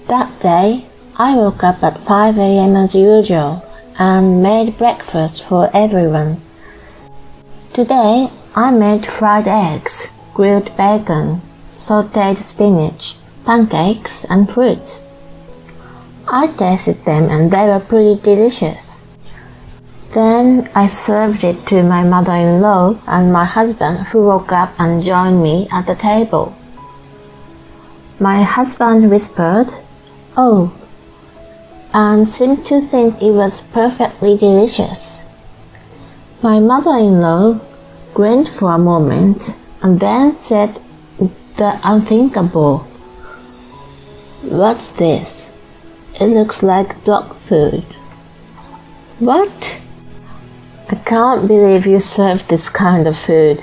That day, I woke up at 5 a.m. as usual and made breakfast for everyone. Today, I made fried eggs, grilled bacon, sautéed spinach, pancakes, and fruits. I tasted them and they were pretty delicious. Then I served it to my mother-in-law and my husband, who woke up and joined me at the table. My husband whispered, "Oh," and seemed to think it was perfectly delicious. My mother-in-law grinned for a moment and then said the unthinkable. "What's this? It looks like dog food." "What? I can't believe you served this kind of food."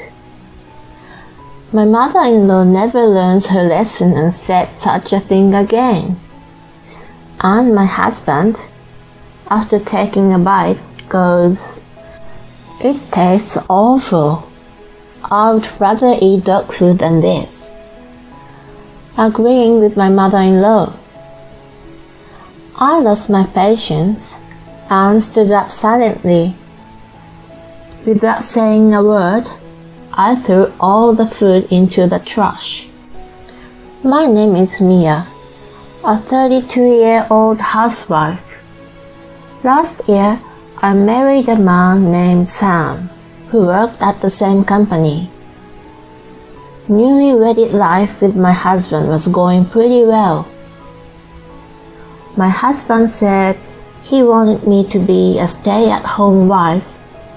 My mother-in-law never learns her lesson and said such a thing again. And my husband, after taking a bite, goes, "It tastes awful. I would rather eat dog food than this," agreeing with my mother-in-law. I lost my patience and stood up silently. Without saying a word, I threw all the food into the trash. My name is Mia, a 32-year-old housewife. Last year, I married a man named Sam, who worked at the same company. Newly-wedded life with my husband was going pretty well. My husband said he wanted me to be a stay-at-home wife,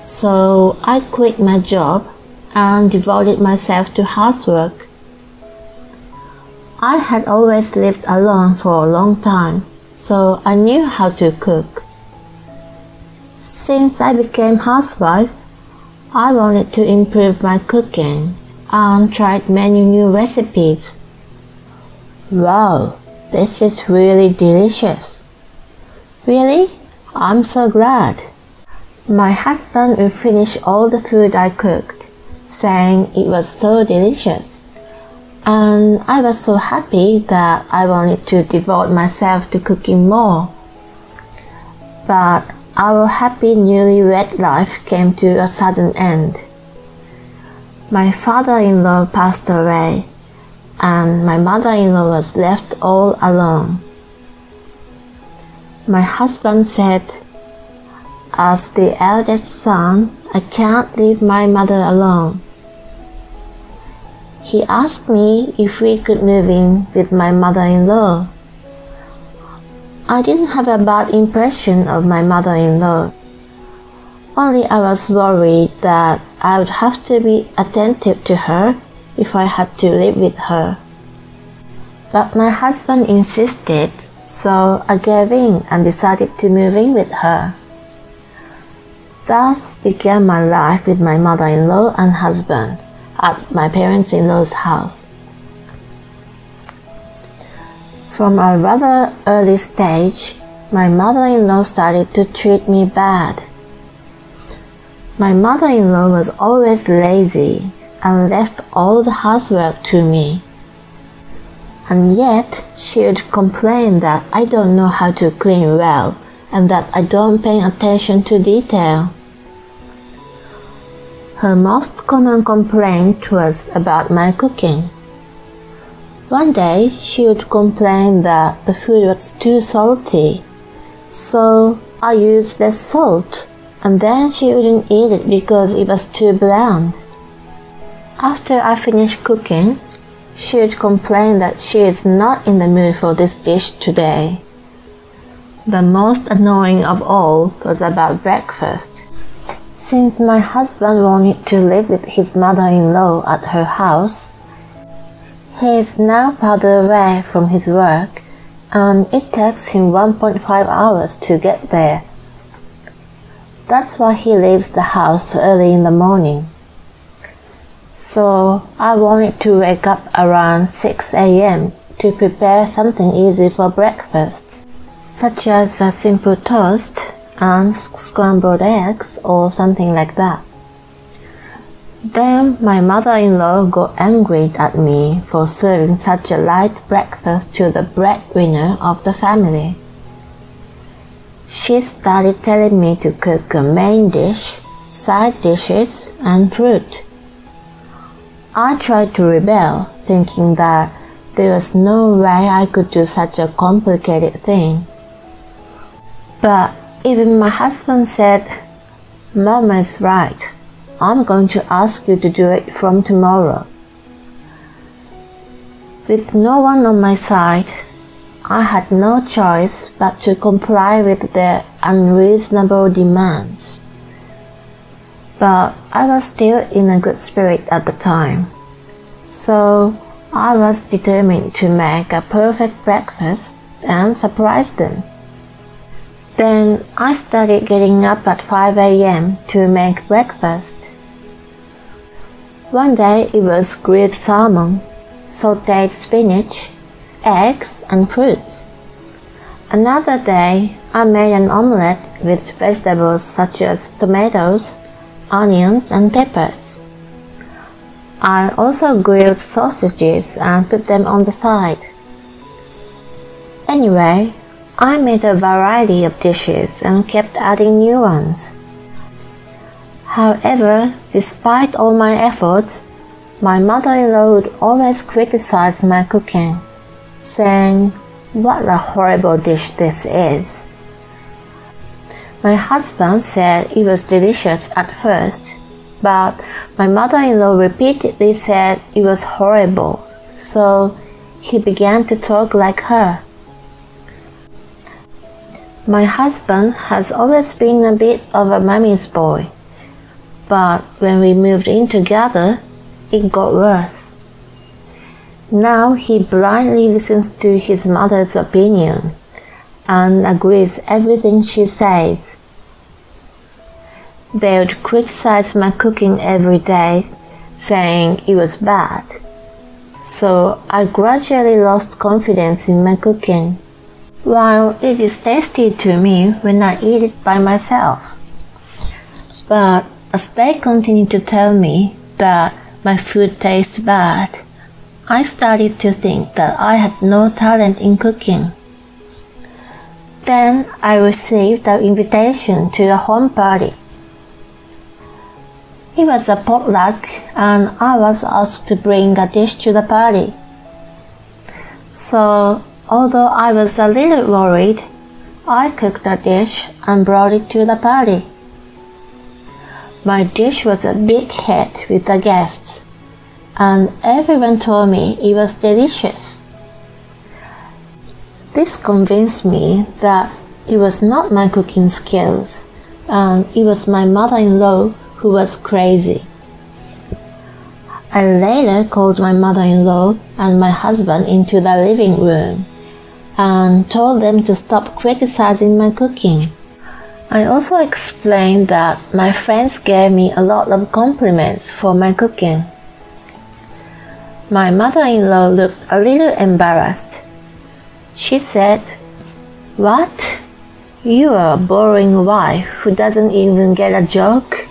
so I quit my job and devoted myself to housework. I had always lived alone for a long time, so I knew how to cook. Since I became housewife, I wanted to improve my cooking and tried many new recipes. Wow, this is really delicious. Really? I'm so glad. My husband would finish all the food I cooked, saying it was so delicious. And I was so happy that I wanted to devote myself to cooking more. But our happy newlywed life came to a sudden end. My father-in-law passed away, and my mother-in-law was left all alone. My husband said, "As the eldest son, I can't leave my mother alone." He asked me if we could move in with my mother-in-law. I didn't have a bad impression of my mother-in-law. Only I was worried that I would have to be attentive to her if I had to live with her. But my husband insisted, so I gave in and decided to move in with her. Thus began my life with my mother-in-law and husband at my parents-in-law's house. From a rather early stage, my mother-in-law started to treat me bad. My mother-in-law was always lazy and left all the housework to me. And yet, she would complain that I don't know how to clean well and that I don't pay attention to detail. Her most common complaint was about my cooking. One day, she would complain that the food was too salty, so I used less salt, and then she wouldn't eat it because it was too bland. After I finished cooking, she would complain that she is not in the mood for this dish today. The most annoying of all was about breakfast. Since my husband wanted to live with his mother-in-law at her house, he is now farther away from his work, and it takes him 1.5 hours to get there. That's why he leaves the house early in the morning. So I wanted to wake up around 6 a.m. to prepare something easy for breakfast, such as a simple toast and scrambled eggs or something like that. Then my mother-in-law got angry at me for serving such a light breakfast to the breadwinner of the family. She started telling me to cook a main dish, side dishes, and fruit. I tried to rebel, thinking that there was no way I could do such a complicated thing. But even my husband said, "Mama is right. I'm going to ask you to do it from tomorrow." With no one on my side, I had no choice but to comply with their unreasonable demands. But I was still in a good spirit at the time, so I was determined to make a perfect breakfast and surprise them. Then I started getting up at 5 a.m. to make breakfast. One day it was grilled salmon, sautéed spinach, eggs, and fruits. Another day I made an omelette with vegetables such as tomatoes, onions, and peppers. I also grilled sausages and put them on the side. Anyway, I made a variety of dishes and kept adding new ones. However, despite all my efforts, my mother-in-law would always criticize my cooking, saying, "What a horrible dish this is." My husband said it was delicious at first, but my mother-in-law repeatedly said it was horrible, so he began to talk like her. My husband has always been a bit of a mommy's boy, but when we moved in together, it got worse. Now he blindly listens to his mother's opinion and agrees everything she says. They would criticize my cooking every day, saying it was bad. So I gradually lost confidence in my cooking, while it is tasty to me when I eat it by myself. But as they continue to tell me that my food tastes bad, I started to think that I had no talent in cooking. Then I received an invitation to a home party. It was a potluck and I was asked to bring a dish to the party. So, although I was a little worried, I cooked a dish and brought it to the party. My dish was a big hit with the guests, and everyone told me it was delicious. This convinced me that it was not my cooking skills, and it was my mother-in-law who was crazy. I later called my mother-in-law and my husband into the living room and told them to stop criticizing my cooking. I also explained that my friends gave me a lot of compliments for my cooking. My mother-in-law looked a little embarrassed. She said, "What? You are a boring wife who doesn't even get a joke?"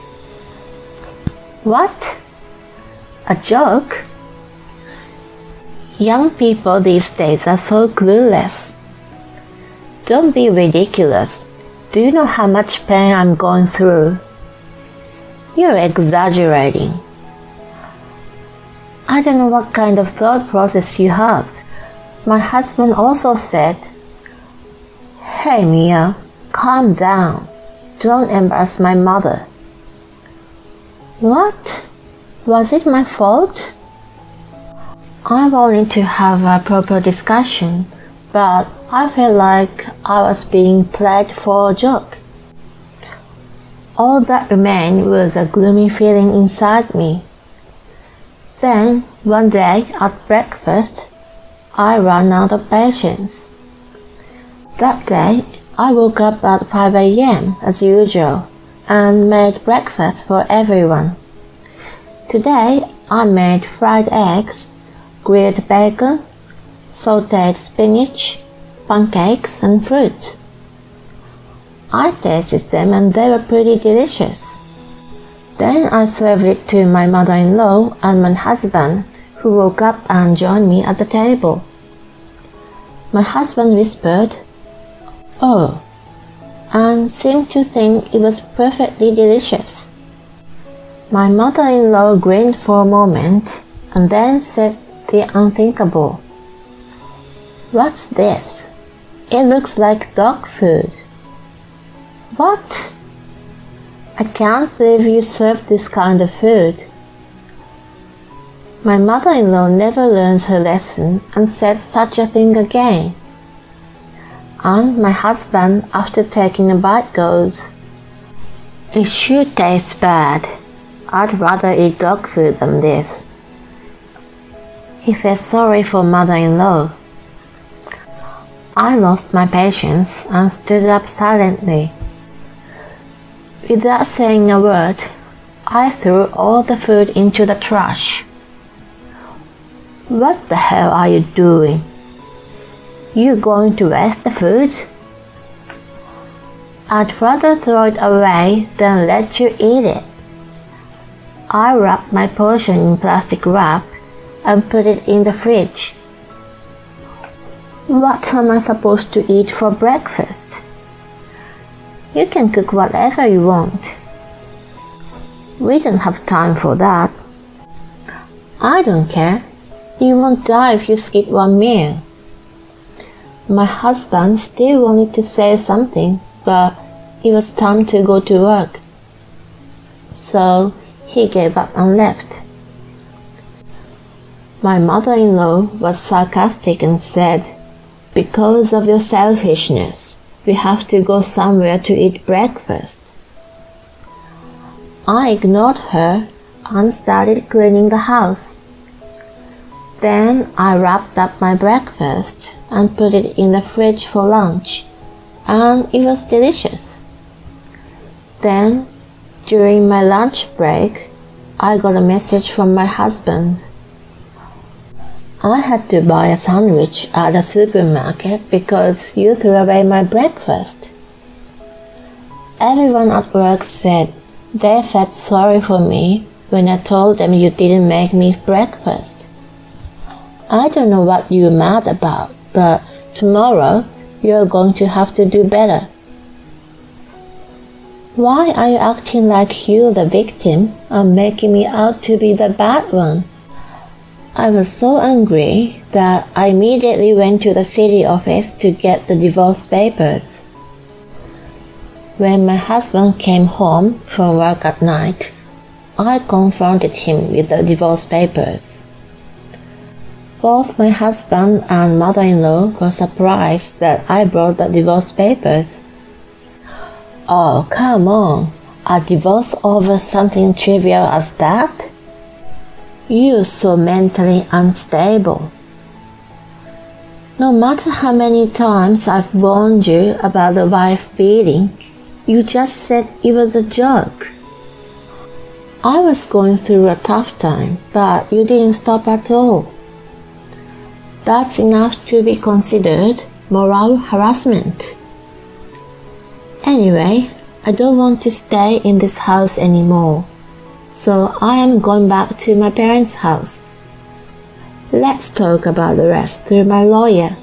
"What? A joke?" Young people these days are so clueless. Don't be ridiculous. Do you know how much pain I'm going through? You're exaggerating. I don't know what kind of thought process you have. My husband also said, "Hey Mia, calm down. Don't embarrass my mother." What? Was it my fault? I wanted to have a proper discussion, but I felt like I was being played for a joke. All that remained was a gloomy feeling inside me. Then, one day at breakfast, I ran out of patience. That day, I woke up at 5 a.m. as usual and made breakfast for everyone. Today, I made fried eggs, grilled bacon, sautéed spinach, pancakes, and fruits. I tasted them and they were pretty delicious. Then I served it to my mother-in-law and my husband, who woke up and joined me at the table. My husband whispered, "Oh," and seemed to think it was perfectly delicious. My mother-in-law grinned for a moment and then said the unthinkable. "What's this? It looks like dog food." "What? I can't believe you serve this kind of food." My mother-in-law never learns her lesson and said such a thing again. And my husband, after taking a bite, goes, "It sure tastes bad. I'd rather eat dog food than this." He felt sorry for mother-in-law. I lost my patience and stood up silently. Without saying a word, I threw all the food into the trash. "What the hell are you doing? You going to waste the food?" "I'd rather throw it away than let you eat it." I wrapped my portion in plastic wrap and put it in the fridge. "What am I supposed to eat for breakfast?" "You can cook whatever you want." "We don't have time for that." "I don't care. You won't die if you skip one meal." My husband still wanted to say something, but it was time to go to work. So he gave up and left. My mother-in-law was sarcastic and said, "Because of your selfishness, we have to go somewhere to eat breakfast." I ignored her and started cleaning the house. Then I wrapped up my breakfast and put it in the fridge for lunch, and it was delicious. Then, during my lunch break, I got a message from my husband. "I had to buy a sandwich at the supermarket because you threw away my breakfast." Everyone at work said they felt sorry for me when I told them you didn't make me breakfast. "I don't know what you're mad about, but tomorrow you're going to have to do better." "Why are you acting like you're the victim and making me out to be the bad one?" I was so angry that I immediately went to the city office to get the divorce papers. When my husband came home from work at night, I confronted him with the divorce papers. Both my husband and mother-in-law were surprised that I brought the divorce papers. "Oh, come on, a divorce over something trivial as that? You're so mentally unstable. No matter how many times I've warned you about the wife beating, you just said it was a joke. I was going through a tough time, but you didn't stop at all. That's enough to be considered moral harassment. Anyway, I don't want to stay in this house anymore, so I am going back to my parents' house. Let's talk about the rest through my lawyer."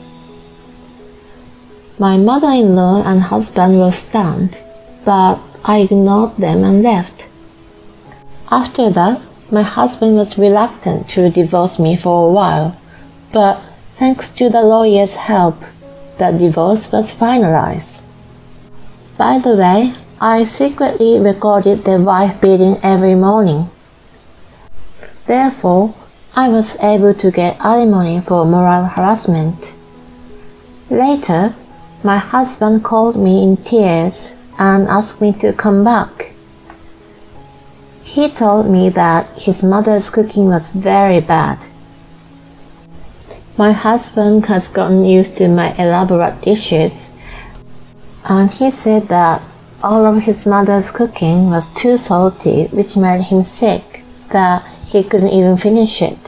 My mother-in-law and husband were stunned, but I ignored them and left. After that, my husband was reluctant to divorce me for a while, but thanks to the lawyer's help, the divorce was finalized. By the way, I secretly recorded their wife beating every morning. Therefore, I was able to get alimony for moral harassment. Later, my husband called me in tears and asked me to come back. He told me that his mother's cooking was very bad. My husband has gotten used to my elaborate dishes, and he said that all of his mother's cooking was too salty, which made him sick, that he couldn't even finish it.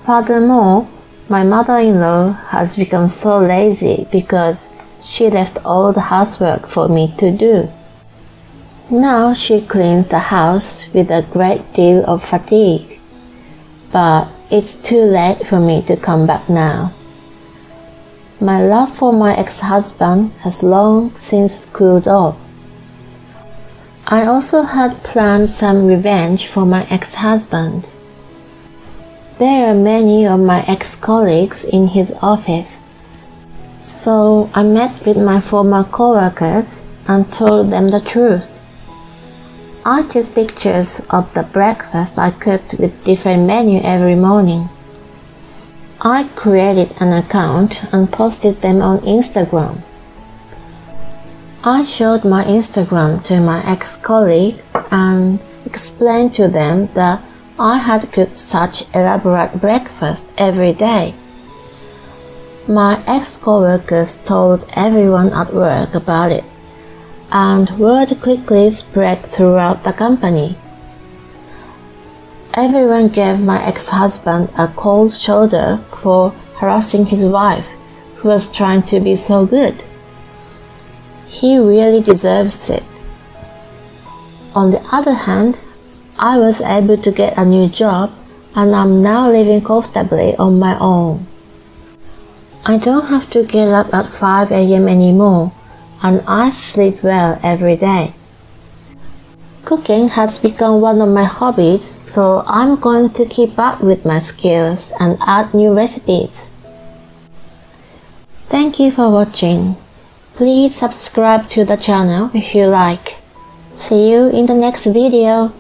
Furthermore, my mother-in-law has become so lazy because she left all the housework for me to do. Now she cleans the house with a great deal of fatigue, but it's too late for me to come back now. My love for my ex-husband has long since cooled off. I also had planned some revenge for my ex-husband. There are many of my ex-colleagues in his office, so I met with my former co-workers and told them the truth. I took pictures of the breakfast I cooked with different menus every morning. I created an account and posted them on Instagram. I showed my Instagram to my ex-colleague and explained to them that I had cooked such elaborate breakfast every day. My ex-coworkers told everyone at work about it, and word quickly spread throughout the company. Everyone gave my ex-husband a cold shoulder for harassing his wife, who was trying to be so good. He really deserves it. On the other hand, I was able to get a new job and I'm now living comfortably on my own. I don't have to get up at 5 a.m. anymore, and I sleep well every day. Cooking has become one of my hobbies, so I'm going to keep up with my skills and add new recipes. Thank you for watching. Please subscribe to the channel if you like. See you in the next video.